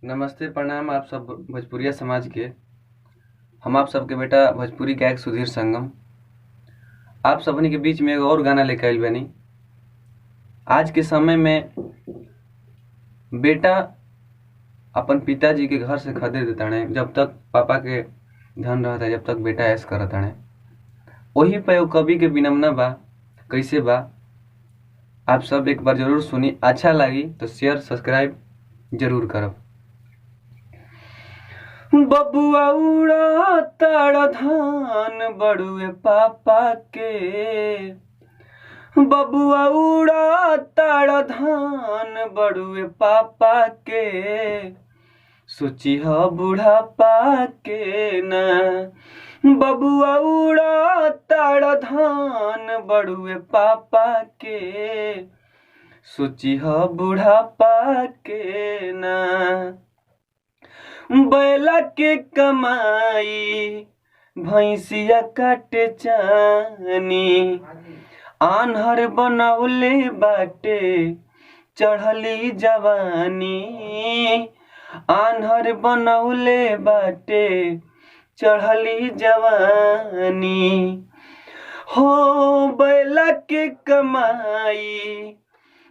नमस्ते प्रणाम आप सब भोजपुरिया समाज के। हम आप सबके बेटा भोजपुरी गायक सुधीर संगम आप सबनी के बीच में एगो और गाना लेके आइल बानी। आज के समय में बेटा अपन पिताजी के घर से खदे देताने, जब तक पापा के धन रहता है, जब तक बेटा ऐश करताने। वही पे एगो कवि के विनम्र बा, कैसे बा आप सब एक बार जरूर सुनी। अच्छा लगी तो शेयर सब्सक्राइब जरूर करब। बबुआ उड़ा ताड़ धान बड़ुए पापा के, बबुआ उड़ा ताड़ धान बड़ुए पापा के, सोची ह बुढ़ापा के ना। बबुआ उड़ा ताड़ धान बड़ुए पापा के, सोची ह बुढ़ापा के ना। बैला के कमाई भैंसिया काटे चानी, आन्हर बनौले बाटे चढ़ली जवानी, आन्हर बनौले बाटे चढ़ली जवानी। हो बैला के कमाई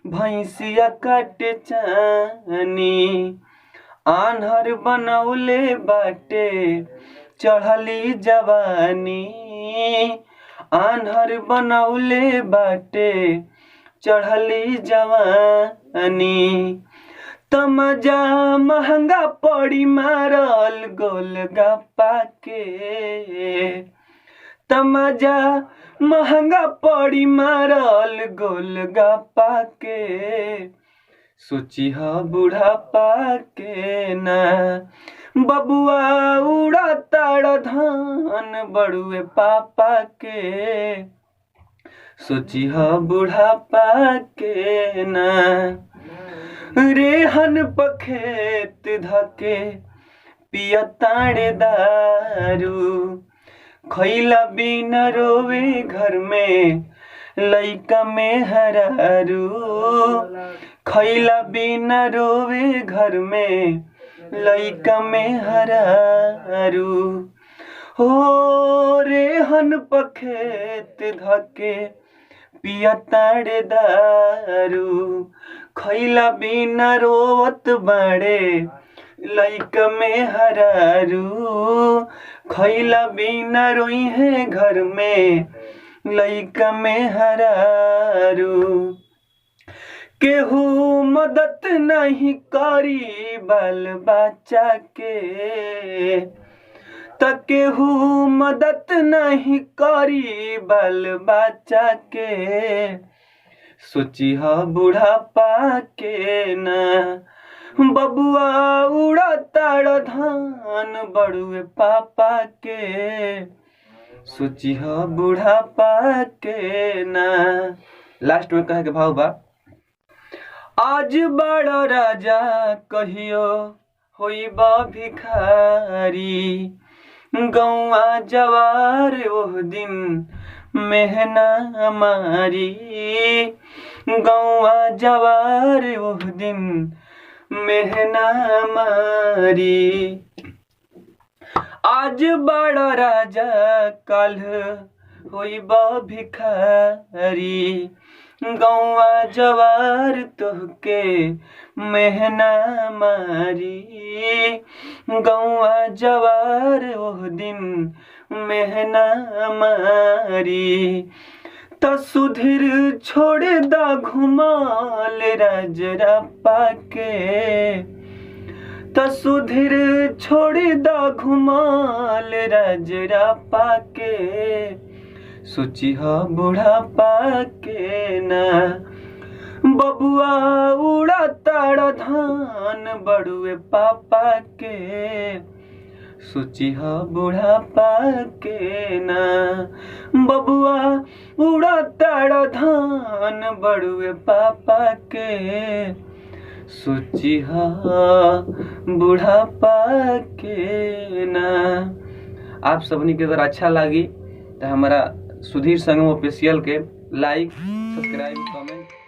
भैंसिया काटे चानी, आन्हर बनौले बाटे चढ़ली जवानी, आन्हर बनौले बाटे चढ़ली जवानी। तमजा महंगा पड़ी मारल गोलगप्पा के, तमजा महंगा पड़ी मारल गोलगप्पा के, सोची ह बुढ़ापा के ना। बबुआ उड़ा ताड़ धान बड़ुए पापा के, सोची ह बुढ़ापा के ना। रेहन पखेत धके पिया ताड़े दारू, खैला बिना रोवे घर में लइका में हरारू, खैला बिना रोवे घर में लइका में हरारू। हो रेहन पखेत धके पिया ताड़े दारू, खैला बिना रोवत बाड़े लइका में हरारू, खैला बिना रोई है घर में लइका में हरारू। केहू मदद नहीं करी बाल बच्चा के, त केहू मदद नहीं करी बाल बच्चा के, सोची ह बुढ़ापा के ना। बबुआ उड़ा ताड़ धान बड़ुए पापा के, सोची ह बुढ़ापा के ना। लास्ट में कहे के भाव बा, आज बड़ा राजा कहियो होइबा भिखारी, गौआ जवार ओह दिन मेहना मारी, गौआ जवार ओह दिन मेहना मारी। आज बड़ा राजा कल होइबा भिखारी, गौआ जवार तोहके मेहना मारी, गौआ जवार ओह दिन मेहना मारी। त सुधीर छोड़ दा घुमाल राजरप्पा के, त सुधीर छोड़ दा घुमाल राजरप्पा के, सोची ह बुढ़ापा के ना। बबुआ उड़ा ताड़ धान बड़ुए पापा के, सोची ह बुढ़ापा के ना। बबुआ उड़ा ताड़ धान बड़ुए पापा के, सोची ह बुढ़ापा के ना। आप सबनी के अगर अच्छा लगी तो हमारा सुधीर संगम ऑफिशियल के लाइक सब्सक्राइब कमेंट